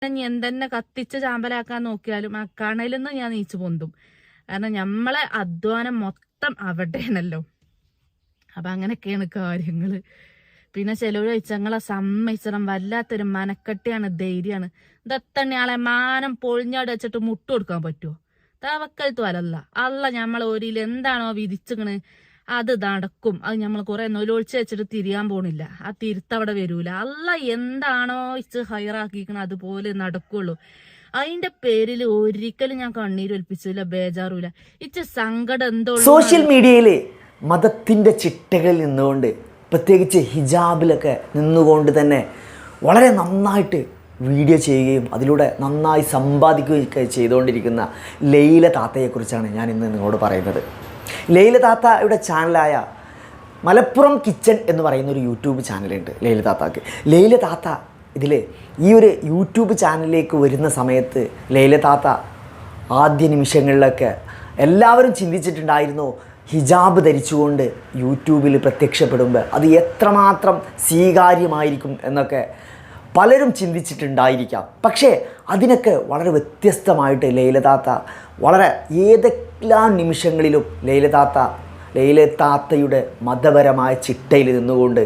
എന്തെന്നെ കത്തിച്ച് ചാമ്പലാക്കാൻ നോക്കിയാലും ആ കണലിന്ന് ഞാൻ നീച്ചു പൊന്തും. കാരണം നമ്മളെ അധ്വാനം മൊത്തം അവിടെയാണല്ലോ. അപ്പൊ അങ്ങനെയൊക്കെയാണ് കാര്യങ്ങള്. പിന്നെ ചിലവര് വെച്ചങ്ങളെ സമ്മതിച്ചണം, വല്ലാത്തൊരു മനക്കെട്ടിയാണ്, ധൈര്യമാണ്. ഇതത്തന്നെയാളെ മാനം പൊളിഞ്ഞാട് വെച്ചിട്ട് മുട്ടു കൊടുക്കാൻ പറ്റുമോ? തവക്കൽത്തു അലല്ല. അല്ല ഞമ്മളെ ഓരിയിൽ എന്താണോ വിധിച്ചിക്കണ് അത് നടക്കും. അത് നമ്മൾ കുറെ നൊലൊളിച്ച് വെച്ചിട്ട് തിരിയാൻ പോണില്ല. ആ തിരുത്തവിടെ വരൂല. അല്ല എന്താണോ ഇച്ച് ഹൈറാക്കിക്കണ അതുപോലെ നടക്കുള്ളൂ. അതിന്റെ പേരിൽ ഒരിക്കലും ഞാൻ കണ്ണീരൊലിപ്പിച്ചില്ല, ബേജാറൂല. ഇച്ച് സങ്കടം എന്തോ. സോഷ്യൽ മീഡിയയിൽ മതത്തിൻ്റെ ചിട്ടകളിൽ നിന്നുകൊണ്ട്, പ്രത്യേകിച്ച് ഹിജാബിലൊക്കെ നിന്നുകൊണ്ട് തന്നെ വളരെ നന്നായിട്ട് വീഡിയോ ചെയ്യുകയും അതിലൂടെ നന്നായി സമ്പാദിക്കുകയൊക്കെ ചെയ്തുകൊണ്ടിരിക്കുന്ന ലൈല താത്തയെക്കുറിച്ചാണ് ഞാൻ ഇന്ന് നിങ്ങളോട് പറയുന്നത്. ലൈല താത്തയുടെ ചാനലായ മലപ്പുറം കിച്ചൺ എന്ന് പറയുന്ന ഒരു യൂട്യൂബ് ചാനലുണ്ട് ലൈല താത്താക്ക്. ലൈല താത്ത ഇതിൽ ഈ ഒരു യൂട്യൂബ് ചാനലിലേക്ക് വരുന്ന സമയത്ത് ലൈല താത്ത ആദ്യ നിമിഷങ്ങളിലൊക്കെ എല്ലാവരും ചിന്തിച്ചിട്ടുണ്ടായിരുന്നു, ഹിജാബ് ധരിച്ചുകൊണ്ട് യൂട്യൂബിൽ പ്രത്യക്ഷപ്പെടുമ്പോൾ അത് എത്രമാത്രം സ്വീകാര്യമായിരിക്കും എന്നൊക്കെ പലരും ചിന്തിച്ചിട്ടുണ്ടായിരിക്കാം. പക്ഷേ അതിനൊക്കെ വളരെ വ്യത്യസ്തമായിട്ട് ലൈല താത്ത വളരെ ഏതെല്ലാം നിമിഷങ്ങളിലും ലൈല താത്തയുടെ മതപരമായ ചിട്ടയിൽ നിന്നുകൊണ്ട്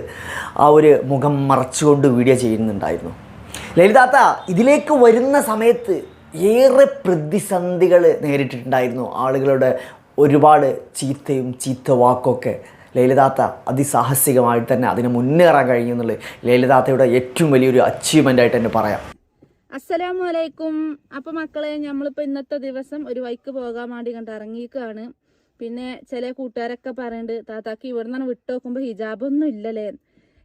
ആ ഒരു മുഖം മറച്ചുകൊണ്ട് വീഡിയോ ചെയ്യുന്നുണ്ടായിരുന്നു. ലൈല താത്ത ഇതിലേക്ക് വരുന്ന സമയത്ത് ഏറെ പ്രതിസന്ധികൾ നേരിട്ടിട്ടുണ്ടായിരുന്നു. ആളുകളുടെ ഒരുപാട് ചീത്തയും ചീത്ത വാക്കൊക്കെ ലൈല താത്ത അതിസാഹസികമായിട്ട് തന്നെ അതിന് മുന്നേറാൻ കഴിഞ്ഞു എന്നുള്ളത് ലൈല താത്തയുടെ ഏറ്റവും വലിയൊരു അച്ചീവ്മെൻ്റ് ആയിട്ട് തന്നെ പറയാം. അസ്സലാമു അലൈക്കും. അപ്പൊ മക്കളെ, നമ്മളിപ്പോ ഇന്നത്തെ ദിവസം ഒരു വൈക്ക് പോകാൻ വേണ്ടി കണ്ട് ഇറങ്ങിക്കാണ്. പിന്നെ ചില കൂട്ടുകാരൊക്കെ പറയുന്നുണ്ട്, താത്താക്ക് ഇവിടെ നിന്ന് വിട്ടു നോക്കുമ്പോൾ ഹിജാബൊന്നും ഇല്ലല്ലേ,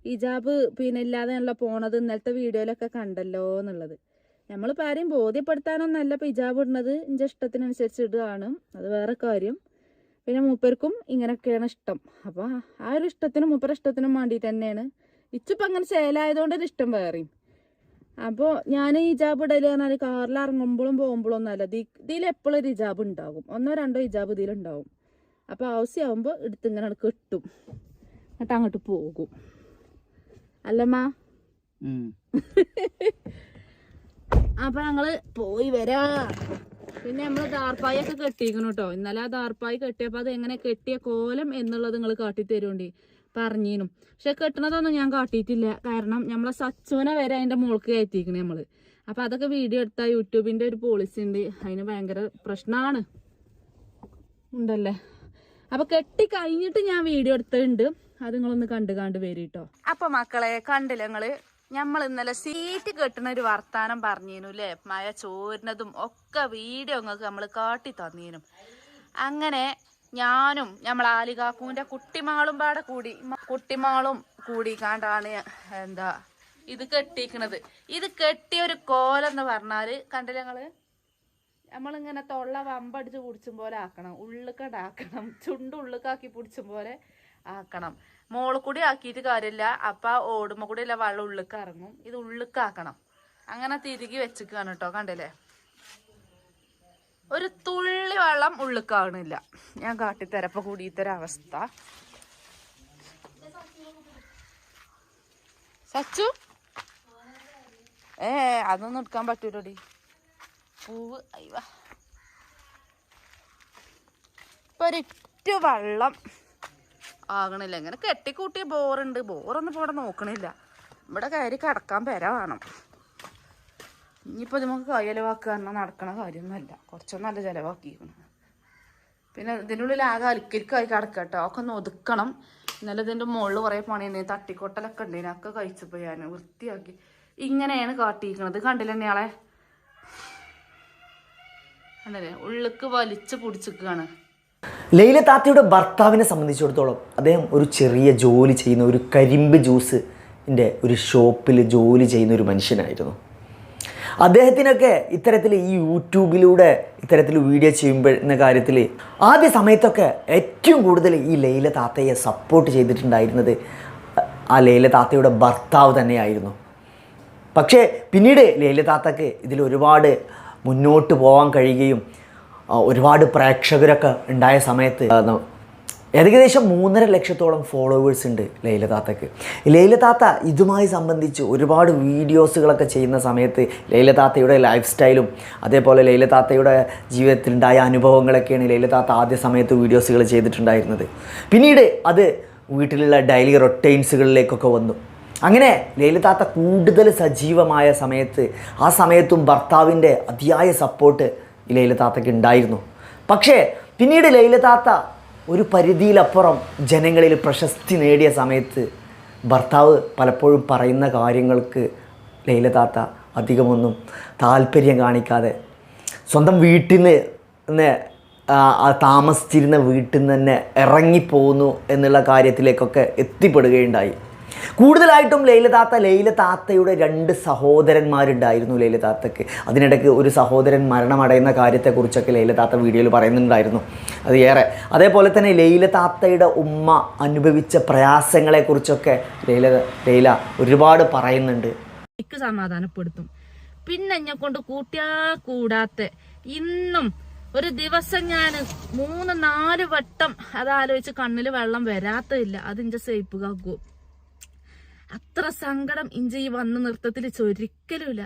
ഹിജാബ് പിന്നെ ഇല്ലാതെയുള്ള പോണത് ഇന്നലത്തെ വീഡിയോയിലൊക്കെ കണ്ടല്ലോ എന്നുള്ളത്. നമ്മളിപ്പോൾ ആരെയും ബോധ്യപ്പെടുത്താനൊന്നല്ല ഇപ്പം ഹിജാബ് ഇടുന്നത്, എൻ്റെ ഇഷ്ടത്തിനനുസരിച്ച് ഇടുകയാണ്, അത് വേറെ കാര്യം. പിന്നെ മൂപ്പർക്കും ഇങ്ങനെയൊക്കെയാണ് ഇഷ്ടം. അപ്പോൾ ആ ഒരു ഇഷ്ടത്തിനും മൂപ്പരുടെ ഇഷ്ടത്തിനും വേണ്ടിയിട്ട് തന്നെയാണ്. ഇച്ചിപ്പോൾ അങ്ങനെ ചേലായതുകൊണ്ട് ഒരു ഇഷ്ടം വേറെയും. അപ്പോൾ ഞാൻ ഹിജാബ് ഇടൽ പറഞ്ഞാൽ കാറിൽ ഇറങ്ങുമ്പോഴും പോകുമ്പോഴും ഒന്നല്ല, ഇതിലെപ്പോഴും ഒരു ഹിജാബ് ഉണ്ടാകും, 1-2 ഹിജാബ് ഇതിലുണ്ടാവും. അപ്പോൾ ആവശ്യമാകുമ്പോൾ എടുത്തിങ്ങനെ കെട്ടും, എന്നിട്ട് അങ്ങോട്ട് പോകും. അല്ലമ്മ? അപ്പൊ ഞങ്ങള് പോയി വരാ. പിന്നെ നമ്മള് ദാർപ്പായൊക്കെ കെട്ടിയിരിക്കണം കേട്ടോ. ഇന്നലെ ആ ദാർപ്പായി കെട്ടിയപ്പോ അത് എങ്ങനെ കെട്ടിയ കോലം എന്നുള്ളത് നിങ്ങൾ കാട്ടിത്തരുണ്ടി പറഞ്ഞീനും. പക്ഷെ കെട്ടണതൊന്നും ഞാൻ കാട്ടിയിട്ടില്ല, കാരണം നമ്മളെ സച്ചുവിനെ വരെ അതിന്റെ മുകൾക്ക് കയറ്റിയിരിക്കണേ നമ്മള്. അപ്പൊ അതൊക്കെ വീഡിയോ എടുത്താൽ യൂട്യൂബിന്റെ ഒരു പോളിസി ഉണ്ട്, അതിന് ഭയങ്കര പ്രശ്നമാണ് ഉണ്ടല്ലേ. അപ്പൊ കെട്ടി കഴിഞ്ഞിട്ട് ഞാൻ വീഡിയോ എടുത്തിട്ടുണ്ട്, അത് നിങ്ങളൊന്ന് കണ്ട് വരീട്ടോ. അപ്പൊ മക്കളെ കണ്ടില്ല നിങ്ങള്, നമ്മൾ ഇന്നലെ സീറ്റ് കെട്ടുന്ന ഒരു വർത്താനം പറഞ്ഞീനു അല്ലേ, മഴ ചോരുന്നതും ഒക്കെ വീഡിയോ നിങ്ങൾക്ക് നമ്മൾ കാട്ടി തന്നീനും. അങ്ങനെ ഞാനും നമ്മൾ ആലികാക്കൂന്റെ കുട്ടിമാളും കൂടി കണ്ടാണ് എന്താ ഇത് കെട്ടിക്കണത്. ഇത് കെട്ടിയൊരു കോലെന്ന് പറഞ്ഞാല് കണ്ടില്ല ഞങ്ങള്, നമ്മളിങ്ങനെ തൊള്ള വമ്പടിച്ച് പിടിച്ചും പോലെ ആക്കണം, ഉള്ളിക്കടാക്കണം, ഉള്ളിക്കാക്കി പിടിച്ചും പോലെ ആക്കണം. മോള് കൂടി ആക്കിയിട്ട് കാര്യമില്ല, അപ്പൊ ഓടുമ്പോ കൂടി അല്ല വെള്ളം ഉള്ളിക്ക് ഇറങ്ങും. ഇത് ഉള്ളിക്കാക്കണം. അങ്ങനെ തിരികെ വെച്ചിക്കാണ് കേട്ടോ. കണ്ടില്ലേ, ഒരു തുള്ളി വെള്ളം ഉള്ളിക്കാകണില്ല. ഞാൻ കാട്ടിത്തരപ്പ കൂടിയിത്തൊരവസ്ഥ. സച്ചു അതൊന്നും എടുക്കാൻ പറ്റൂലോടി, പൂവ് അയ്യ. ഇപ്പൊ ഒരിറ്റു വെള്ളം ആകണില്ല. ഇങ്ങനെ കെട്ടിക്കൂട്ടിയ ബോറുണ്ട്, ബോറൊന്നും ഇപ്പോൾ ഇവിടെ നോക്കണില്ല. ഇവിടെ കയറി കിടക്കാൻ പെര വേണം. ഇനിയിപ്പോൾ നമുക്ക് ചെലവാക്കുക പറഞ്ഞാൽ നടക്കണ കാര്യമൊന്നുമല്ല, കുറച്ചൊന്നും നല്ല ചിലവാക്കിയിരിക്കണം. പിന്നെ ഇതിൻ്റെ ഉള്ളിൽ ആകെ അലിക്കരിക്കായി കിടക്കട്ടോ, ഒക്കെ ഒന്ന് ഒതുക്കണം. ഇന്നലെ ഇതിൻ്റെ മുകളിൽ കുറേ പണിയുണ്ടെങ്കിൽ തട്ടിക്കൊട്ടലൊക്കെ ഉണ്ടെങ്കിൽ ഒക്കെ കഴിച്ചപ്പോൾ ഞാൻ വൃത്തിയാക്കി. ഇങ്ങനെയാണ് കാട്ടിയിരിക്കണത്. കണ്ടില്ല തന്നെയാളെ, കണ്ടല്ലേ, ഉള്ളിക്ക് വലിച്ച് പിടിച്ചിരിക്കുകയാണ്. ലൈല താത്തയുടെ ഭർത്താവിനെ സംബന്ധിച്ചിടത്തോളം അദ്ദേഹം ഒരു ചെറിയ ജോലി ചെയ്യുന്ന, ഒരു കരിമ്പ് ജ്യൂസിൻ്റെ ഒരു ഷോപ്പിൽ ജോലി ചെയ്യുന്ന ഒരു മനുഷ്യനായിരുന്നു. അദ്ദേഹത്തിനൊക്കെ ഇത്തരത്തിൽ ഈ യൂട്യൂബിലൂടെ ഇത്തരത്തിൽ വീഡിയോ ചെയ്യുമ്പോഴെന്ന കാര്യത്തിൽ ആദ്യ സമയത്തൊക്കെ ഏറ്റവും കൂടുതൽ ഈ ലൈല താത്തയെ സപ്പോർട്ട് ചെയ്തിട്ടുണ്ടായിരുന്നത് ആ ലൈല താത്തയുടെ ഭർത്താവ് തന്നെയായിരുന്നു. പക്ഷേ പിന്നീട് ലൈല താത്തക്ക് ഇതിൽ ഒരുപാട് മുന്നോട്ട് പോകാൻ കഴിയുകയും ഒരുപാട് പ്രേക്ഷകരൊക്കെ ഉണ്ടായ സമയത്ത് ഏകദേശം 3.5 ലക്ഷത്തോളം ഫോളോവേഴ്സ് ഉണ്ട് ലൈല താത്തക്ക്. ലൈല താത്ത ഇതുമായി സംബന്ധിച്ച് ഒരുപാട് വീഡിയോസുകളൊക്കെ ചെയ്യുന്ന സമയത്ത് ലൈല താത്തയുടെ ലൈഫ് സ്റ്റൈലും അതേപോലെ ലൈല താത്തയുടെ ജീവിതത്തിലുണ്ടായ അനുഭവങ്ങളൊക്കെയാണ് ലൈല താത്ത ആദ്യ സമയത്ത് വീഡിയോസുകൾ ചെയ്തിട്ടുണ്ടായിരുന്നത്. പിന്നീട് അത് വീട്ടിലുള്ള ഡെയിലി റൊട്ടൈൻസുകളിലേക്കൊക്കെ വന്നു. അങ്ങനെ ലൈല താത്ത കൂടുതൽ സജീവമായ സമയത്ത് ആ സമയത്തും ഭർത്താവിൻ്റെ അതിയായ സപ്പോർട്ട് ലൈല താത്തയ്ക്ക് ഉണ്ടായിരുന്നു. പക്ഷേ പിന്നീട് ലൈല താത്ത ഒരു പരിധിയിലപ്പുറം ജനങ്ങളിൽ പ്രശസ്തി നേടിയ സമയത്ത് ഭർത്താവ് പലപ്പോഴും പറയുന്ന കാര്യങ്ങൾക്ക് ലൈല താത്ത അധികമൊന്നും താല്പര്യം കാണിക്കാതെ സ്വന്തം വീട്ടിൽ നിന്ന് താമസിച്ചിരുന്ന വീട്ടിൽ നിന്ന് തന്നെ ഇറങ്ങിപ്പോകുന്നു എന്നുള്ള കാര്യത്തിലേക്കൊക്കെ എത്തിപ്പെടുകയുണ്ടായി. കൂടുതലായിട്ടും ലൈല താത്തയുടെ 2 സഹോദരന്മാരുണ്ടായിരുന്നു ലൈല താത്തക്ക്. അതിനിടയ്ക്ക് ഒരു സഹോദരൻ മരണമടയുന്ന കാര്യത്തെക്കുറിച്ചൊക്കെ ലൈല താത്ത വീഡിയോയിൽ പറയുന്നുണ്ടായിരുന്നു. അത് ഏറെ. അതേപോലെ തന്നെ ലൈല താത്തയുടെ ഉമ്മ അനുഭവിച്ച പ്രയാസങ്ങളെക്കുറിച്ചൊക്കെ ലൈല ഒരുപാട് പറയുന്നുണ്ട്. എനിക്ക് സമാധാനപ്പെടുത്തും. പിന്നെ എന്നെ കൊണ്ട് കൂടാത്ത ഇന്നും ഒരു ദിവസം ഞാൻ 3-4 വട്ടം അതാലോചിച്ച് കണ്ണിൽ വെള്ളം വരാത്തില്ല. അതിൻ്റെ സേപ്പ് കാക്കും. അത്ര സങ്കടം ഇഞ്ചി ഈ വന്ന നൃത്തത്തിൽ ഒരിക്കലുമില്ല.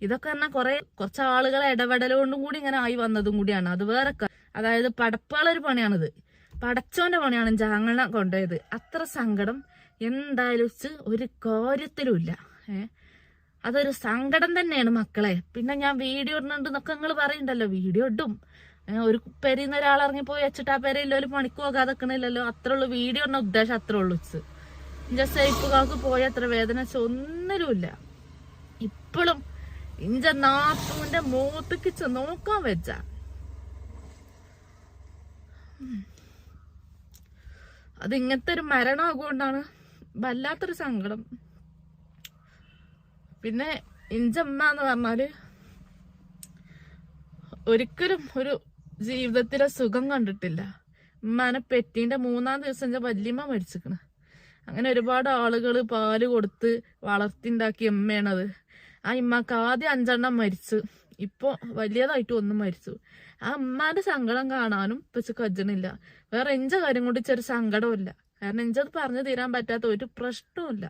ഇതൊക്കെ പറഞ്ഞാൽ കുറച്ച് ആളുകളെ ഇടപെടലുകൊണ്ടും കൂടി ഇങ്ങനെ ആയി വന്നതും കൂടിയാണ്. അത് വേറെ അതായത് പടപ്പാളൊരു പണിയാണിത്. പടച്ചോന്റെ പണിയാണ് ജാങ്ങളെ കൊണ്ടുപോയത്. അത്ര സങ്കടം എന്തായാലും ഒരു കാര്യത്തിലുമില്ല. അതൊരു സങ്കടം തന്നെയാണ് മക്കളെ. പിന്നെ ഞാൻ വീഡിയോ ഇടുന്നുണ്ടെന്നൊക്കെ നിങ്ങൾ പറയുന്നുണ്ടല്ലോ, വീഡിയോ ഇടും. ഒരു പെരയിന്ന് ഒരാൾ ഇറങ്ങിപ്പോയി വെച്ചിട്ട് ആ പെരയില്ല ഒരു പണിക്ക് പോകാതെ നിൽക്കണില്ലല്ലോ. അത്രേ ഉള്ളൂ വീഡിയോ ഇടുന്ന ഉദ്ദേശം. അത്രേ ഉള്ളൂ. ഇഞ്ച സേപ്പുകാർക്ക് പോയ അത്ര വേദന ഒന്നിലുമില്ല. ഇപ്പോഴും ഇഞ്ച നാത്തൂന്റെ മൂത്തിക്ക് നോക്കാൻ വെച്ച അത് ഇങ്ങനത്തെ ഒരു മരണമാകൊണ്ടാണ് വല്ലാത്തൊരു സങ്കടം. പിന്നെ ഇഞ്ചമ്മ എന്ന് പറഞ്ഞാല് ഒരിക്കലും ഒരു ജീവിതത്തിലെ സുഖം കണ്ടിട്ടില്ല. ഉമ്മാനെ പെറ്റീന്റെ 3-ാം ദിവസം വല്യമ്മ മരിച്ചിക്കണ്. അങ്ങനെ ഒരുപാട് ആളുകൾ പാല് കൊടുത്ത് വളർത്തിണ്ടാക്കിയ അമ്മയാണത്. ആ ഇമ്മക്ക് ആദ്യം 5 എണ്ണം മരിച്ചു. ഇപ്പോൾ വലിയതായിട്ട് 1 മരിച്ചു. ആ അമ്മാന്റെ സങ്കടം കാണാനും ഇപ്പൊ കജ്ജണില്ല. വേറെ എഞ്ച കാര്യം കൊണ്ട് ചെറിയ സങ്കടമില്ല. കാരണം എഞ്ചത് പറഞ്ഞു തീരാൻ പറ്റാത്ത ഒരു പ്രശ്നവുമില്ല.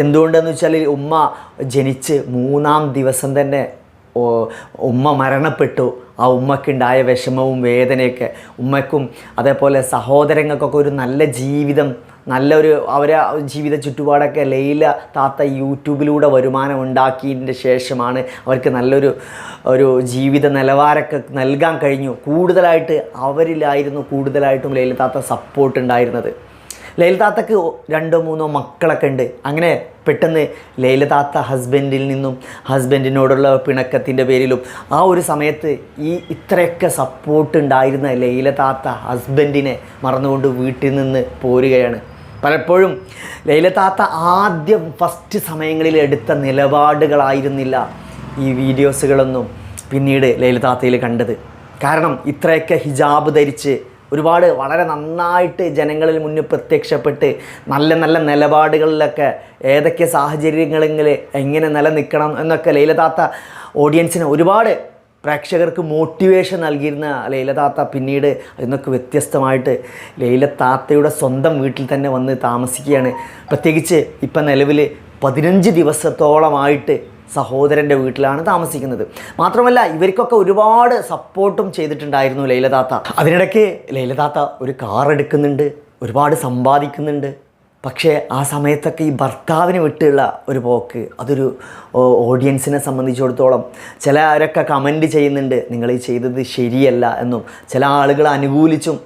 എന്തുകൊണ്ടെന്ന് വെച്ചാൽ ഉമ്മ ജനിച്ച് 3-ാം ദിവസം തന്നെ ഉമ്മ മരണപ്പെട്ടു. ആ ഉമ്മക്കുണ്ടായ വിഷമവും വേദനയൊക്കെ ഉമ്മക്കും അതേപോലെ സഹോദരങ്ങൾക്കൊക്കെ ഒരു നല്ല ജീവിതം, നല്ലൊരു അവരെ ജീവിത ചുറ്റുപാടൊക്കെ ലൈല താത്ത യൂട്യൂബിലൂടെ വരുമാനം ഉണ്ടാക്കിയതിൻ്റെ ശേഷമാണ് അവർക്ക് ഒരു ജീവിത നിലവാരമൊക്കെ നൽകാൻ കഴിഞ്ഞു. കൂടുതലായിട്ട് അവരിലായിരുന്നു കൂടുതലായിട്ടും ലൈല താത്ത സപ്പോർട്ട് ഉണ്ടായിരുന്നത്. ലൈല താത്തക്ക് 2-3 മക്കളൊക്കെ ഉണ്ട്. അങ്ങനെ പെട്ടെന്ന് ലൈല താത്ത ഹസ്ബൻഡിനോടുള്ള പിണക്കത്തിൻ്റെ പേരിലും ആ ഒരു സമയത്ത് ഇത്രയൊക്കെ സപ്പോർട്ട് ഉണ്ടായിരുന്ന ലൈല താത്ത ഹസ്ബൻഡിനെ മറന്നുകൊണ്ട് വീട്ടിൽ നിന്ന് പോരുകയാണ്. പലപ്പോഴും ലൈല താത്ത ഫസ്റ്റ് സമയങ്ങളിൽ എടുത്ത നിലപാടുകളായിരുന്നില്ല ഈ വീഡിയോസുകളൊന്നും പിന്നീട് ലൈല താത്തയിൽ കണ്ടത്. കാരണം ഇത്രയൊക്കെ ഹിജാബ് ധരിച്ച് ഒരുപാട് വളരെ നന്നായിട്ട് ജനങ്ങളിൽ മുന്നിൽ പ്രത്യക്ഷപ്പെട്ട് നല്ല നല്ല നിലപാടുകളിലൊക്കെ ഏതൊക്കെ സാഹചര്യങ്ങളിൽ എങ്ങനെ നിലനിൽക്കണം എന്നൊക്കെ ലൈല താത്ത ഓഡിയൻസിന് ഒരുപാട് പ്രേക്ഷകർക്ക് മോട്ടിവേഷൻ നൽകിയിരുന്ന ലൈല താത്ത പിന്നീട് അതിനൊക്കെ വ്യത്യസ്തമായിട്ട് ലൈല താത്തയുടെ സ്വന്തം വീട്ടിൽ തന്നെ വന്ന് താമസിക്കുകയാണ്. പ്രത്യേകിച്ച് ഇപ്പം നിലവിൽ 15 ദിവസത്തോളമായിട്ട് സഹോദരൻ്റെ വീട്ടിലാണ് താമസിക്കുന്നത്. മാത്രമല്ല ഇവർക്കൊക്കെ ഒരുപാട് സപ്പോർട്ടും ചെയ്തിട്ടുണ്ടായിരുന്നു ലൈല താത്ത. അതിനിടയ്ക്ക് ലൈല താത്ത ഒരു കാർ എടുക്കുന്നുണ്ട്, ഒരുപാട് സമ്പാദിക്കുന്നുണ്ട്. പക്ഷേ ആ സമയത്തൊക്കെ ഈ ഭർത്താവിന് വിട്ടുള്ള ഒരു പോക്ക് അതൊരു ഓഡിയൻസിനെ സംബന്ധിച്ചിടത്തോളം ചിലരൊക്കെ കമൻറ്റ് ചെയ്യുന്നുണ്ട് നിങ്ങൾ ഈ ചെയ്തത് ശരിയല്ല എന്നും. ചില ആളുകൾ അനുകൂലിച്ചും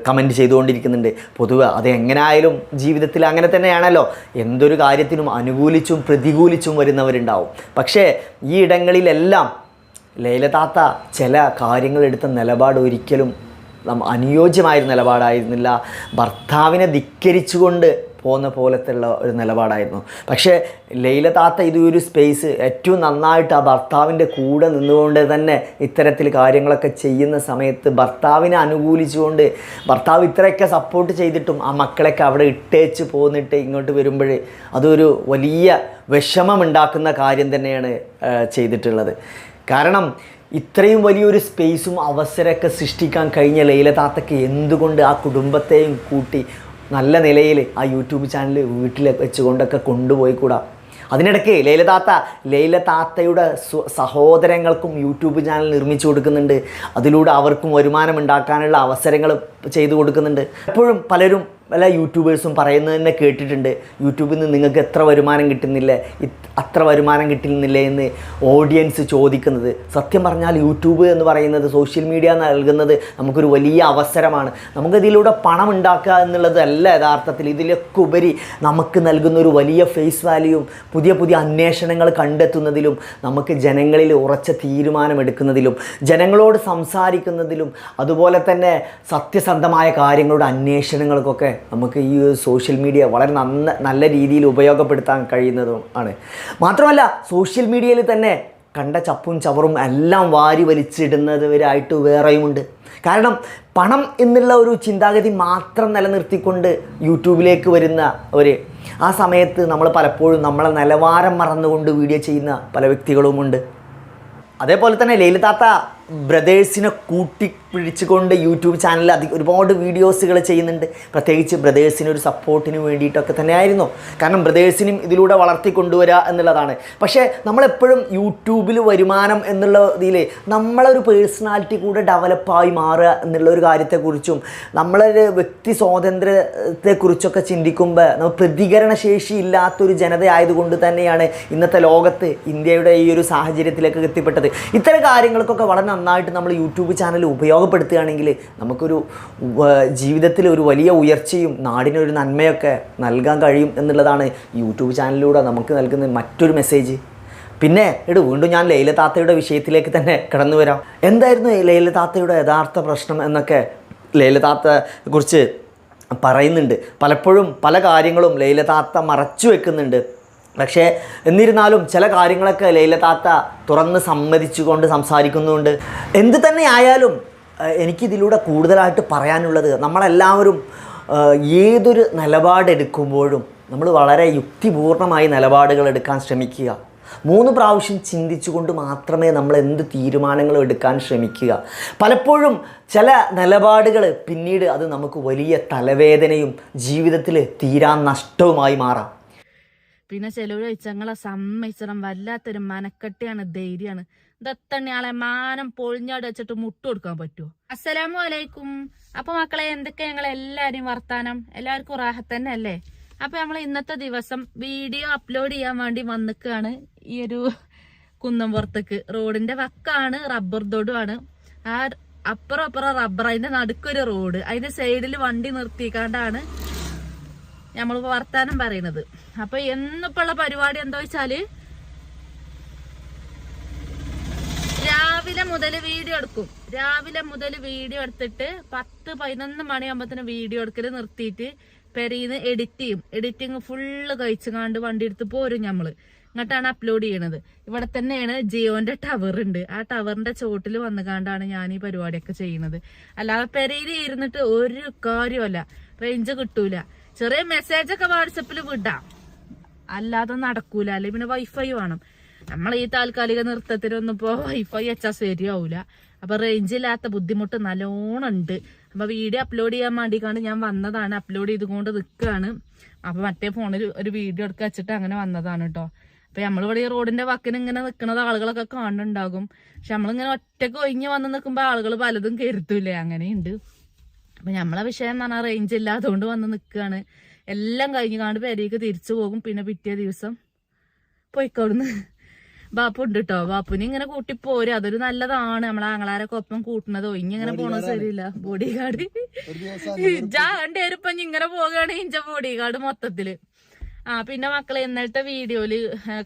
കമൻറ്റ് ചെയ്തുകൊണ്ടിരിക്കുന്നുണ്ട്. പൊതുവെ അത് എങ്ങനെയായാലും ജീവിതത്തിൽ അങ്ങനെ തന്നെയാണല്ലോ, എന്തൊരു കാര്യത്തിനും അനുകൂലിച്ചും പ്രതികൂലിച്ചും വരുന്നവരുണ്ടാവും. പക്ഷേ ഈ ഇടങ്ങളിലെല്ലാം ലൈല താത്ത ചില കാര്യങ്ങളെടുത്ത നിലപാട് ഒരിക്കലും അനുയോജ്യമായ നിലപാടായിരുന്നില്ല. ഭർത്താവിനെ ധിക്കരിച്ചുകൊണ്ട് പോകുന്ന പോലത്തുള്ള ഒരു നിലപാടായിരുന്നു. പക്ഷേ ലൈല താത്ത ഇതൊരു സ്പേസ് ഏറ്റവും നന്നായിട്ട് ആ ഭർത്താവിൻ്റെ കൂടെ നിന്നുകൊണ്ട് തന്നെ ഇത്തരത്തിൽ കാര്യങ്ങളൊക്കെ ചെയ്യുന്ന സമയത്ത് ഭർത്താവിനെ അനുകൂലിച്ചുകൊണ്ട് ഭർത്താവ് ഇത്രയൊക്കെ സപ്പോർട്ട് ചെയ്തിട്ടും ആ മക്കളൊക്കെ അവിടെ ഇട്ടേച്ച് പോന്നിട്ട് ഇങ്ങോട്ട് വരുമ്പോൾ അതൊരു വലിയ വിഷമമുണ്ടാക്കുന്ന കാര്യം തന്നെയാണ് ചെയ്തിട്ടുള്ളത്. കാരണം ഇത്രയും വലിയൊരു സ്പേസും അവസരമൊക്കെ സൃഷ്ടിക്കാൻ കഴിഞ്ഞ ലൈല താത്തയ്ക്ക് എന്തുകൊണ്ട് ആ കുടുംബത്തെയും കൂട്ടി നല്ല നിലയിൽ ആ യൂട്യൂബ് ചാനൽ വീട്ടിൽ വെച്ചുകൊണ്ടൊക്കെ കൊണ്ടുപോയി കൂടാ? അതിനിടയ്ക്ക് ലൈല താത്തയുടെ സഹോദരങ്ങൾക്കും യൂട്യൂബ് ചാനൽ നിർമ്മിച്ചു കൊടുക്കുന്നുണ്ട്. അതിലൂടെ അവർക്കും വരുമാനം ഉണ്ടാക്കാനുള്ള അവസരങ്ങൾ ചെയ്തു കൊടുക്കുന്നുണ്ട്. എപ്പോഴും പലരും പല യൂട്യൂബേഴ്സും പറയുന്നത് തന്നെ കേട്ടിട്ടുണ്ട്, യൂട്യൂബിൽ നിന്ന് നിങ്ങൾക്ക് എത്ര വരുമാനം കിട്ടുന്നില്ലേ, അത്ര വരുമാനം കിട്ടുന്നില്ലേ എന്ന് ഓഡിയൻസ് ചോദിക്കുന്നത്. സത്യം പറഞ്ഞാൽ യൂട്യൂബ് എന്ന് പറയുന്നത്, സോഷ്യൽ മീഡിയ നൽകുന്നത് നമുക്കൊരു വലിയ അവസരമാണ്. നമുക്കിതിലൂടെ പണം ഉണ്ടാക്കുക എന്നുള്ളതല്ല യഥാർത്ഥത്തിൽ. ഇതിലൊക്കെ ഉപരി നമുക്ക് നൽകുന്നൊരു വലിയ ഫേസ് വാല്യൂയും പുതിയ പുതിയ അന്വേഷണങ്ങൾ കണ്ടെത്തുന്നതിലും നമുക്ക് ജനങ്ങളിൽ ഉറച്ച തീരുമാനമെടുക്കുന്നതിലും ജനങ്ങളോട് സംസാരിക്കുന്നതിലും അതുപോലെ തന്നെ സത്യസന്ധമായ കാര്യങ്ങളുടെ അന്വേഷണങ്ങൾക്കൊക്കെ നമുക്ക് ഈ സോഷ്യൽ മീഡിയ വളരെ നല്ല രീതിയിൽ ഉപയോഗപ്പെടുത്താൻ കഴിയുന്നതും ആണ്. മാത്രമല്ല സോഷ്യൽ മീഡിയയിൽ തന്നെ കണ്ട ചപ്പും ചവറും എല്ലാം വാരി വലിച്ചിടുന്നവരായിട്ട് വേറെയുമുണ്ട്. കാരണം പണം എന്നുള്ള ഒരു ചിന്താഗതി മാത്രം നിലനിർത്തിക്കൊണ്ട് യൂട്യൂബിലേക്ക് വരുന്ന ആ സമയത്ത് നമ്മൾ പലപ്പോഴും നമ്മളെ നിലവാരം മറന്നുകൊണ്ട് വീഡിയോ ചെയ്യുന്ന പല വ്യക്തികളുമുണ്ട്. അതേപോലെ തന്നെ ലൈല താത്ത ബ്രദേഴ്സിനെ കൂട്ടിപ്പിടിച്ചുകൊണ്ട് യൂട്യൂബ് ചാനലിൽ ഒരുപാട് വീഡിയോസുകൾ ചെയ്യുന്നുണ്ട്. പ്രത്യേകിച്ച് ബ്രദേഴ്സിനൊരു സപ്പോർട്ടിന് വേണ്ടിയിട്ടൊക്കെ തന്നെയായിരുന്നു. കാരണം ബ്രദേഴ്സിനും ഇതിലൂടെ വളർത്തിക്കൊണ്ടുവരിക എന്നുള്ളതാണ്. പക്ഷേ നമ്മളെപ്പോഴും യൂട്യൂബിൽ വരുമാനം എന്നുള്ള ഇതിൽ നമ്മളൊരു പേഴ്സണാലിറ്റി കൂടെ ഡെവലപ്പായി മാറുക എന്നുള്ളൊരു കാര്യത്തെക്കുറിച്ചും നമ്മളൊരു വ്യക്തി സ്വാതന്ത്ര്യത്തെക്കുറിച്ചൊക്കെ ചിന്തിക്കുമ്പോൾ നമ്മൾ പ്രതികരണശേഷി ഇല്ലാത്തൊരു ജനത ആയതുകൊണ്ട് തന്നെയാണ് ഇന്നത്തെ ലോകത്ത് ഇന്ത്യയുടെ ഈ ഒരു സാഹചര്യത്തിലേക്ക് എത്തിപ്പെട്ടത്. ഇത്തരം കാര്യങ്ങൾക്കൊക്കെ വളരെ നന്നായിട്ട് നമ്മൾ യൂട്യൂബ് ചാനൽ ഉപയോഗപ്പെടുത്തുകയാണെങ്കിൽ നമുക്കൊരു ജീവിതത്തിൽ ഒരു വലിയ ഉയർച്ചയും നാടിനൊരു നന്മയൊക്കെ നൽകാൻ കഴിയും എന്നുള്ളതാണ് യൂട്യൂബ് ചാനലിലൂടെ നമുക്ക് നൽകുന്ന മറ്റൊരു മെസ്സേജ്. പിന്നെ വീണ്ടും ഞാൻ ലൈല താത്തയുടെ വിഷയത്തിലേക്ക് തന്നെ കടന്നു വരാം. എന്തായിരുന്നു ലൈല താത്തയുടെ യഥാർത്ഥ പ്രശ്നം എന്നൊക്കെ ലൈല താത്തയെ കുറിച്ച് പറയുന്നുണ്ട്. പലപ്പോഴും പല കാര്യങ്ങളും ലൈല താത്ത മറച്ചു വെക്കുന്നുണ്ട്. പക്ഷേ എന്നിരുന്നാലും ചില കാര്യങ്ങളൊക്കെ ലൈല താത്ത തുറന്ന് സമ്മതിച്ചുകൊണ്ട് സംസാരിക്കുന്നുണ്ട്. എന്ത് തന്നെ ആയാലും എനിക്കിതിലൂടെ കൂടുതലായിട്ട് പറയാനുള്ളത്, നമ്മളെല്ലാവരും ഏതൊരു നിലപാടെടുക്കുമ്പോഴും നമ്മൾ വളരെ യുക്തിപൂർണമായി നിലപാടുകൾ എടുക്കാൻ ശ്രമിക്കുക. 3 പ്രാവശ്യം ചിന്തിച്ചുകൊണ്ട് മാത്രമേ നമ്മൾ എന്ത് തീരുമാനങ്ങളും എടുക്കാൻ ശ്രമിക്കുക. പലപ്പോഴും ചില നിലപാടുകൾ പിന്നീട് അത് നമുക്ക് വലിയ തലവേദനയും ജീവിതത്തിൽ തീരാ നഷ്ടവുമായി മാറാം. പിന്നെ ചിലവർ വെച്ചങ്ങളെ സമ്മതിച്ചണം വല്ലാത്തൊരു മനക്കെട്ടിയാണ്, ധൈര്യമാണ്. ഇതത്തന്നെയാളെ മാനം പൊളിഞ്ഞാട് വെച്ചിട്ട് മുട്ട് കൊടുക്കാൻ പറ്റുമോ? അസ്സലാമു അലൈക്കും. അപ്പൊ മക്കളെ, എന്തൊക്കെ ഞങ്ങളെല്ലാരും വർത്താനം? എല്ലാവർക്കും റാഹത്ത് തന്നെ അല്ലേ? അപ്പൊ നമ്മൾ ഇന്നത്തെ ദിവസം വീഡിയോ അപ്ലോഡ് ചെയ്യാൻ വേണ്ടി വന്നിക്കാണ് ഈ ഒരു കുന്നംപുറത്തേക്ക്. റോഡിന്റെ വക്കാണ്, റബ്ബർ തോടുമാണ്. ആ അപ്പുറം റബ്ബർ, അതിന്റെ നടുക്കൊരു റോഡ്, അതിന്റെ സൈഡിൽ വണ്ടി നിർത്തിക്കാണ്ടാണ് നമ്മളിപ്പോ വർത്താനം പറയുന്നത്. അപ്പൊ എന്നിപ്പോള്ള പരിപാടി എന്താ വെച്ചാല്, രാവിലെ മുതൽ വീഡിയോ എടുക്കും. രാവിലെ മുതൽ വീഡിയോ എടുത്തിട്ട് 10-11 മണിയാകുമ്പത്തിന് വീഡിയോ എടുക്കല് നിർത്തിയിട്ട് പെരീന്ന് എഡിറ്റ് ചെയ്യും. എഡിറ്റിങ് ഫുള്ള് കഴിച്ചുകാണ്ട് വണ്ടി എടുത്ത് പോരും നമ്മള്. ഇങ്ങോട്ടാണ് അപ്ലോഡ് ചെയ്യണത്. ഇവിടെ തന്നെയാണ് ജിയോന്റെ ടവർ ഉണ്ട്. ആ ടവറിന്റെ ചോട്ടിൽ വന്നുകാണ്ടാണ് ഞാൻ ഈ പരിപാടിയൊക്കെ ചെയ്യുന്നത്. അല്ലാതെ പെരയിൽ ഇരുന്നിട്ട് ഒരു കാര്യമല്ല, റേഞ്ച് കിട്ടൂല. ചെറിയ മെസ്സേജൊക്കെ വാട്സപ്പിൽ വിടാം, അല്ലാതെ നടക്കൂല. അല്ലെങ്കിൽ പിന്നെ വൈഫൈ വേണം. നമ്മൾ ഈ താൽക്കാലിക നൃത്തത്തിനൊന്നും ഇപ്പോ വൈഫൈ വെച്ചാൽ ശരിയാവൂല. അപ്പൊ റേഞ്ച് ഇല്ലാത്ത ബുദ്ധിമുട്ട് നല്ലോണം ഉണ്ട്. അപ്പൊ വീഡിയോ അപ്ലോഡ് ചെയ്യാൻ വേണ്ടിക്കാണ്ട് ഞാൻ വന്നതാണ്. അപ്ലോഡ് ചെയ്തുകൊണ്ട് നിൽക്കുകയാണ്. അപ്പൊ മറ്റേ ഫോണിൽ ഒരു വീഡിയോ എടുക്കുക വെച്ചിട്ട് അങ്ങനെ വന്നതാണ് കേട്ടോ. അപ്പൊ നമ്മളിവിടെ ഈ റോഡിന്റെ വക്കിന് ഇങ്ങനെ നിൽക്കുന്നത് ആളുകളൊക്കെ കാണുന്നുണ്ടാകും. പക്ഷെ നമ്മളിങ്ങനെ ഒറ്റക്ക് ഒഴിഞ്ഞ് വന്ന് നിൽക്കുമ്പോ ആളുകൾ പലതും കരുത്തൂലേ, അങ്ങനെയുണ്ട്. അപ്പൊ നമ്മളെ വിഷയം എന്ന് പറഞ്ഞാൽ റേഞ്ച് ഇല്ല, അതുകൊണ്ട് വന്ന് നിൽക്കുകയാണ്. എല്ലാം കഴിഞ്ഞ് കാണ്ട് പെരേക്ക് തിരിച്ചു പോകും. പിന്നെ പിറ്റേ ദിവസം പോയിക്കോടുന്ന് ബാപ്പു ഉണ്ട് കേട്ടോ. ബാപ്പുനി ഇങ്ങനെ കൂട്ടിപ്പോരും, അതൊരു നല്ലതാണ്. നമ്മളെ ആങ്ങളാരൊക്കെ ഒപ്പം കൂട്ടുന്നത്. ഒഴിഞ്ഞിങ്ങനെ പോണത് ശരിയില്ല. ബോഡി ഗാർഡ് ജാണ്ടേരിപ്പം ഇങ്ങനെ പോകുകയാണെങ്കിൽ ഇഞ്ച ബോഡി ഗാർഡ് മൊത്തത്തില്. പിന്നെ മക്കളെ, ഇന്നലത്തെ വീഡിയോയില്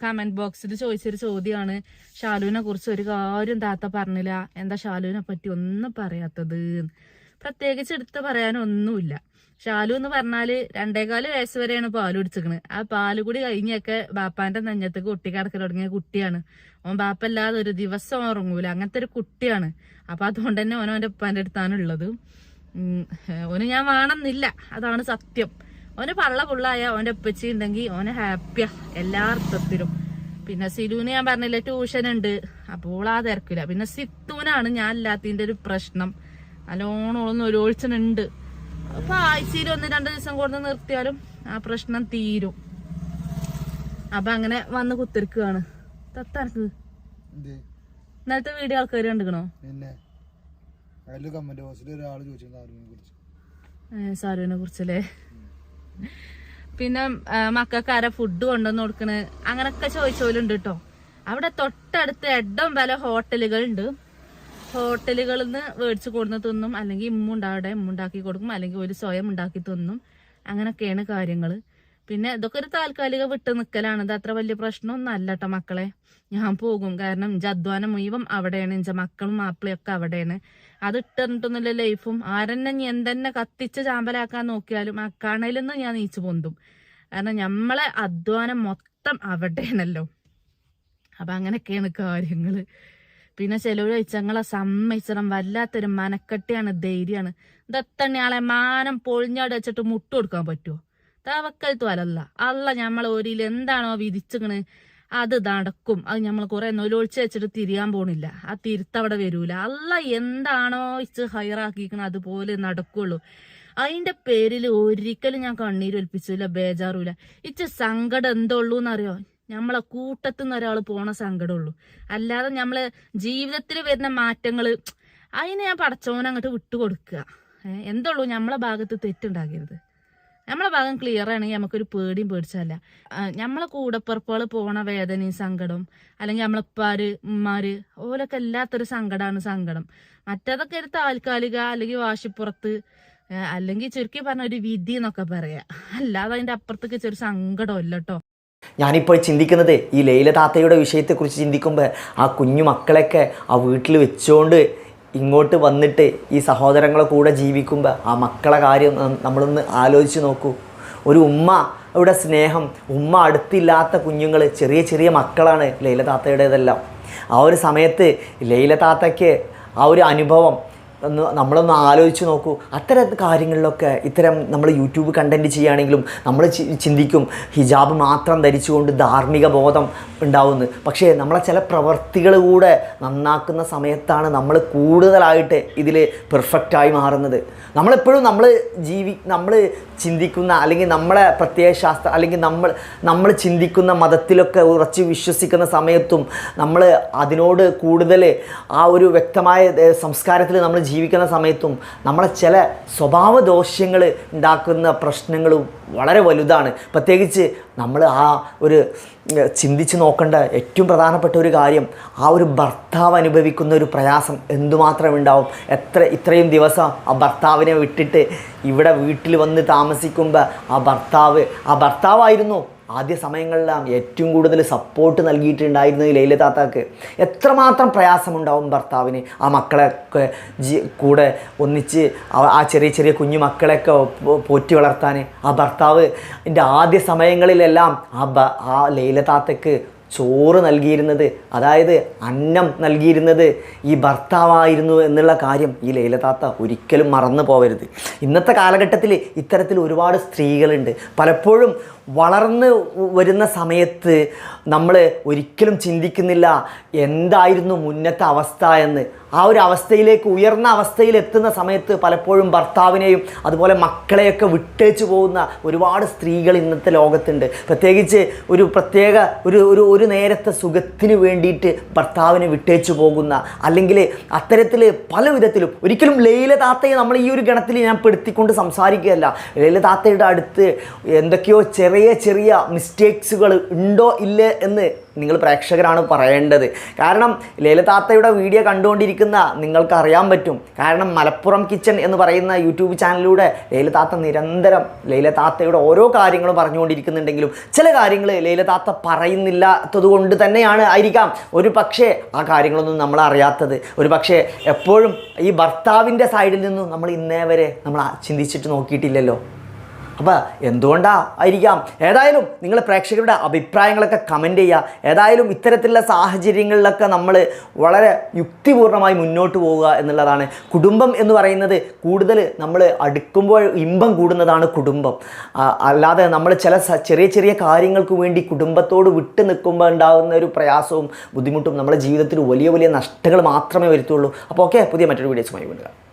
കമന്റ് ബോക്സിൽ ചോദിച്ചൊരു ചോദ്യമാണ്, ഷാലുവിനെ കുറിച്ച് ഒരു കാര്യം താത്ത പറഞ്ഞില്ല, എന്താ ഷാലുവിനെ പറ്റി ഒന്നും പറയാത്തത്? പ്രത്യേകിച്ച് എടുത്ത് പറയാനൊന്നുമില്ല. ഷാലു എന്ന് പറഞ്ഞാല് 2.25 വയസ്സ് വരെയാണ് പാല് കുടിച്ചിക്കണ്. ആ പാല് കൂടി കഴിഞ്ഞൊക്കെ ബാപ്പാന്റെ നെഞ്ഞത്തേക്ക് ഒട്ടിക്കിടക്കൽ തുടങ്ങിയ കുട്ടിയാണ്. ഓൻ ബാപ്പല്ലാതെ ഒരു ദിവസം ഉറങ്ങൂല, അങ്ങനത്തെ ഒരു കുട്ടിയാണ്. അപ്പൊ അതുകൊണ്ട് തന്നെ ഓൻ്റെ ഉപ്പാന്റെ അടുത്താണുള്ളത്. ഓന് ഞാൻ വേണമെന്നില്ല, അതാണ് സത്യം. ഓന് പള്ളായ ഓന്റെ ഉപ്പച്ചി ഉണ്ടെങ്കിൽ ഓന് ഹാപ്പിയാ എല്ലാ അർത്ഥത്തിലും. പിന്നെ സിലുവിന് ഞാൻ പറഞ്ഞില്ലേ ട്യൂഷൻ ഉണ്ട്, അപ്പോൾ ആ തിരക്കില്ല. പിന്നെ സിത്തൂനാണ് ഞാൻ ഇല്ലാത്തതിന്റെ ഒരു പ്രശ്നം. നല്ലോണം ഒരു ഒഴിച്ചുണ്ട്. അപ്പൊ ആഴ്ചയിൽ 1-2 ദിവസം കൊണ്ട് നിർത്തിയാലും ആ പ്രശ്നം തീരും. അപ്പൊ അങ്ങനെ വന്ന് കുത്തിരിക്കുകയാണ്. തത്തനക്ക് ഇന്നലത്തെ വീഡിയോ ആൾക്കാർ കണ്ടിക്കണോ? സാരുവിനെ കുറിച്ചല്ലേ. പിന്നെ മക്കൾക്കാരാ ഫുഡ് കൊണ്ടുവന്ന് കൊടുക്കണ് അങ്ങനൊക്കെ ചോദിച്ചോലുണ്ട് കേട്ടോ. അവിടെ തൊട്ടടുത്ത് എഡം വില ഹോട്ടലുകളുണ്ട്. ഹോട്ടലുകളിൽ നിന്ന് മേടിച്ച് കൊടുന്ന് തിന്നും, അല്ലെങ്കിൽ ഇമ്മുണ്ടാക്കി കൊടുക്കും, അല്ലെങ്കിൽ ഒരു സ്വയം ഉണ്ടാക്കി തിന്നും. അങ്ങനൊക്കെയാണ് കാര്യങ്ങൾ. പിന്നെ ഇതൊക്കെ ഒരു താൽക്കാലിക വിട്ട് നിൽക്കലാണ്. ഇത് അത്ര വലിയ പ്രശ്നമൊന്നും അല്ല കേട്ടോ മക്കളെ. ഞാൻ പോകും, കാരണം ഇഞ്ച അധ്വാനം മുഴുവൻ അവിടെയാണ്. ഇഞ്ച മക്കളും മാപ്പിളയും ഒക്കെ അവിടെയാണ്. അത് ഇട്ടിട്ടൊന്നുമില്ല ലൈഫും. ആരെന്നെ എന്തെന്നെ കത്തിച്ച് ചാമ്പലാക്കാൻ നോക്കിയാലും ആ കണലിൽ നിന്ന് ഞാൻ നീച്ചു പൊന്തും. കാരണം നമ്മളെ അധ്വാനം മൊത്തം അവിടെയാണല്ലോ. അപ്പൊ അങ്ങനെയൊക്കെയാണ് കാര്യങ്ങള്. പിന്നെ ചിലവർ ചോദിച്ചങ്ങളെ സമ്മതിച്ചണം, വല്ലാത്തൊരു മനക്കെട്ടിയാണ്, ധൈര്യമാണ്. ഇതെത്തന്നെയാളെ മാനം പൊളിഞ്ഞാട് വെച്ചിട്ട് മുട്ട് കൊടുക്കാൻ പറ്റുമോ? തവക്കൽത്തു അലല്ല. അല്ല ഞമ്മളെ ഓരിയിൽ എന്താണോ വിധിച്ചിക്കണ് അത് നടക്കും. അത് നമ്മൾ കുറെ നൊലൊഴിച്ച് വെച്ചിട്ട് തിരിയാൻ പോണില്ല. ആ തിരുത്തവിടെ വരൂല. അല്ല എന്താണോ ഇച്ച് ഹൈറാക്കിക്കണ അതുപോലെ നടക്കുള്ളൂ. അതിന്റെ പേരിൽ ഒരിക്കലും ഞാൻ കണ്ണീരൊലിപ്പിച്ചില്ല, ബേജാറൂല. ഇച്ച് സങ്കടം എന്തുള്ളൂന്നറിയോ? നമ്മളെ കൂട്ടത്തുനിന്ന് ഒരാൾ പോണ സങ്കടമുള്ളൂ. അല്ലാതെ നമ്മളെ ജീവിതത്തിൽ വരുന്ന മാറ്റങ്ങള് അതിനെ ഞാൻ പടച്ചോനെ അങ്ങോട്ട് വിട്ടുകൊടുക്കുക. എന്തുള്ളൂ നമ്മളെ ഭാഗത്ത് തെറ്റുണ്ടാക്കരുത്. നമ്മളെ ഭാഗം ക്ലിയർ ആണെങ്കിൽ നമുക്കൊരു പേടിയും പേടിച്ചല്ല. നമ്മളെ കൂടപ്പിറപ്പുകൾ പോണ വേദനയും സങ്കടവും, അല്ലെങ്കിൽ നമ്മളെപ്പാര് ഉമ്മാര് ഓലൊക്കെ എല്ലാത്തൊരു സങ്കടം. മറ്റേതൊക്കെ ഒരു താൽക്കാലിക, അല്ലെങ്കിൽ വാശിപ്പുറത്ത്, അല്ലെങ്കിൽ ചുരുക്കി പറഞ്ഞ ഒരു വിധി എന്നൊക്കെ പറയാ. അല്ലാതെ അതിന്റെ അപ്പുറത്തേക്ക് ചെറിയ സങ്കടമല്ല കേട്ടോ. ഞാനിപ്പോൾ ചിന്തിക്കുന്നത് ഈ ലൈല താത്തയുടെ വിഷയത്തെക്കുറിച്ച് ചിന്തിക്കുമ്പോൾ ആ കുഞ്ഞു മക്കളെയൊക്കെ ആ വീട്ടിൽ വെച്ചുകൊണ്ട് ഇങ്ങോട്ട് വന്നിട്ട് ഈ സഹോദരങ്ങളെ കൂടെ ജീവിക്കുമ്പോൾ ആ മക്കളെ കാര്യം നമ്മളൊന്ന് ആലോചിച്ച് നോക്കൂ. ഒരു ഉമ്മയുടെ സ്നേഹം, ഉമ്മ അടുത്തില്ലാത്ത കുഞ്ഞുങ്ങൾ, ചെറിയ ചെറിയ മക്കളാണ് ലൈല താത്തയുടേതെല്ലാം. ആ ഒരു സമയത്ത് ലൈല താത്തയ്ക്ക് ആ ഒരു അനുഭവം നമ്മളൊന്ന് ആലോചിച്ച് നോക്കൂ. അത്തരം കാര്യങ്ങളിലൊക്കെ ഇത്തരം നമ്മൾ യൂട്യൂബ് കണ്ടൻറ്റ് ചെയ്യുകയാണെങ്കിലും നമ്മൾ ചിന്തിക്കും ഹിജാബ് മാത്രം ധരിച്ചുകൊണ്ട് ധാർമ്മിക ബോധം ഉണ്ടാവുന്നത്. പക്ഷേ നമ്മളെ ചില പ്രവർത്തികൾ കൂടെ നന്നാക്കുന്ന സമയത്താണ് നമ്മൾ കൂടുതലായിട്ട് ഇതിൽ പെർഫെക്റ്റായി മാറുന്നത്. നമ്മളെപ്പോഴും നമ്മൾ ചിന്തിക്കുന്ന, അല്ലെങ്കിൽ നമ്മളെ പ്രത്യയശാസ്ത്ര, അല്ലെങ്കിൽ നമ്മൾ ചിന്തിക്കുന്ന മതത്തിലൊക്കെ ഉറച്ച് വിശ്വസിക്കുന്ന സമയത്തും നമ്മൾ അതിനോട് കൂടുതൽ ആ ഒരു വ്യക്തമായ സംസ്കാരത്തിൽ നമ്മൾ ജീവിക്കുന്ന സമയത്തും നമ്മളെ ചില സ്വഭാവ ദോഷ്യങ്ങൾ ഉണ്ടാക്കുന്ന പ്രശ്നങ്ങളും വളരെ വലുതാണ്. പ്രത്യേകിച്ച് നമ്മൾ ആ ഒരു ചിന്തിച്ച് നോക്കേണ്ട ഏറ്റവും പ്രധാനപ്പെട്ട ഒരു കാര്യം, ആ ഒരു ഭർത്താവ് അനുഭവിക്കുന്ന ഒരു പ്രയാസം എന്തുമാത്രം ഉണ്ടാവും. ഇത്രയും ദിവസം ആ ഭർത്താവിനെ വിട്ടിട്ട് ഇവിടെ വീട്ടിൽ വന്ന് താമസിക്കുമ്പോൾ ആ ഭർത്താവായിരുന്നു ആദ്യ സമയങ്ങളിലാണ് ഏറ്റവും കൂടുതൽ സപ്പോർട്ട് നൽകിയിട്ടുണ്ടായിരുന്നത് ലൈല താത്താക്ക്. എത്രമാത്രം പ്രയാസമുണ്ടാവും ഭർത്താവിന് ആ മക്കളെയൊക്കെ കൂടെ ഒന്നിച്ച് ആ ചെറിയ ചെറിയ കുഞ്ഞു മക്കളെയൊക്കെ പോറ്റി വളർത്താൻ. ആ ഭർത്താവിൻ്റെ ആദ്യ സമയങ്ങളിലെല്ലാം ആ ലൈല താത്തക്ക് ചോറ് നൽകിയിരുന്നത്, അതായത് അന്നം നൽകിയിരുന്നത് ഈ ഭർത്താവായിരുന്നു എന്നുള്ള കാര്യം ഈ ലൈല താത്ത ഒരിക്കലും മറന്നു പോകരുത്. ഇന്നത്തെ കാലഘട്ടത്തിൽ ഇത്തരത്തിൽ ഒരുപാട് സ്ത്രീകളുണ്ട്. പലപ്പോഴും വളർന്ന് വരുന്ന സമയത്ത് നമ്മൾ ഒരിക്കലും ചിന്തിക്കുന്നില്ല എന്തായിരുന്നു മുന്നത്തെ അവസ്ഥ എന്ന്. ആ ഒരു അവസ്ഥയിലേക്ക്, ഉയർന്ന അവസ്ഥയിൽ എത്തുന്ന സമയത്ത് പലപ്പോഴും ഭർത്താവിനെയും അതുപോലെ മക്കളെയൊക്കെ വിട്ടേച്ചു പോകുന്ന ഒരുപാട് സ്ത്രീകൾ ഇന്നത്തെ ലോകത്തുണ്ട്. പ്രത്യേകിച്ച് ഒരു പ്രത്യേക ഒരു നേരത്തെ സുഖത്തിന് വേണ്ടിയിട്ട് ഭർത്താവിനെ വിട്ടേച്ചു പോകുന്ന, അല്ലെങ്കിൽ അത്തരത്തിൽ പല വിധത്തിലും. ഒരിക്കലും ലൈല താത്തയെ നമ്മൾ ഈ ഒരു ഗണത്തിൽ ഞാൻ പെടുത്തിക്കൊണ്ട് സംസാരിക്കുകയല്ല. ലൈല താത്തയുടെ അടുത്ത് എന്തൊക്കെയോ ചെറിയ മിസ്റ്റേക്സുകൾ ഉണ്ടോ ഇല്ലേ എന്ന് നിങ്ങൾ പ്രേക്ഷകരാണ് പറയേണ്ടത്. കാരണം ലൈല താത്തയുടെ വീഡിയോ കണ്ടുകൊണ്ടിരിക്കുന്ന നിങ്ങൾക്ക് അറിയാൻ പറ്റും. കാരണം മലപ്പുറം കിച്ചൺ എന്ന് പറയുന്ന യൂട്യൂബ് ചാനലിലൂടെ ലൈല താത്ത നിരന്തരം ലൈല താത്തയുടെ ഓരോ കാര്യങ്ങളും പറഞ്ഞുകൊണ്ടിരിക്കുന്നുണ്ടെങ്കിലും ചില കാര്യങ്ങൾ ലൈല താത്ത പറയുന്നില്ലാത്തത് കൊണ്ട് തന്നെയാണ് ആയിരിക്കാം ഒരു പക്ഷേ ആ കാര്യങ്ങളൊന്നും നമ്മൾ അറിയാത്തത്. ഒരു പക്ഷേ എപ്പോഴും ഈ ഭർത്താവിൻ്റെ സൈഡിൽ നിന്നും നമ്മൾ ഇന്നേ വരെ നമ്മൾ ചിന്തിച്ചിട്ട് നോക്കിയിട്ടില്ലല്ലോ. അപ്പോൾ എന്തുകൊണ്ടായിരിക്കാം? ഏതായാലും നിങ്ങൾ പ്രേക്ഷകരുടെ അഭിപ്രായങ്ങളൊക്കെ കമൻറ്റ് ചെയ്യുക. ഏതായാലും ഇത്തരത്തിലുള്ള സാഹചര്യങ്ങളിലൊക്കെ നമ്മൾ വളരെ യുക്തിപൂർണ്ണമായി മുന്നോട്ട് പോവുക എന്നുള്ളതാണ്. കുടുംബം എന്ന് പറയുന്നത് കൂടുതൽ നമ്മൾ അടുക്കുമ്പോൾ ഇമ്പം കൂടുന്നതാണ് കുടുംബം. അല്ലാതെ നമ്മൾ ചില ചെറിയ ചെറിയ കാര്യങ്ങൾക്ക് വേണ്ടി കുടുംബത്തോട് വിട്ട് നിൽക്കുമ്പോൾ ഉണ്ടാകുന്ന ഒരു പ്രയാസവും ബുദ്ധിമുട്ടും നമ്മുടെ ജീവിതത്തിൽ വലിയ വലിയ നഷ്ടങ്ങൾ മാത്രമേ വരുത്തുള്ളൂ. അപ്പോൾ ഓക്കെ, പുതിയ മറ്റൊരു വീഡിയോസുമായി വീണ്ടും.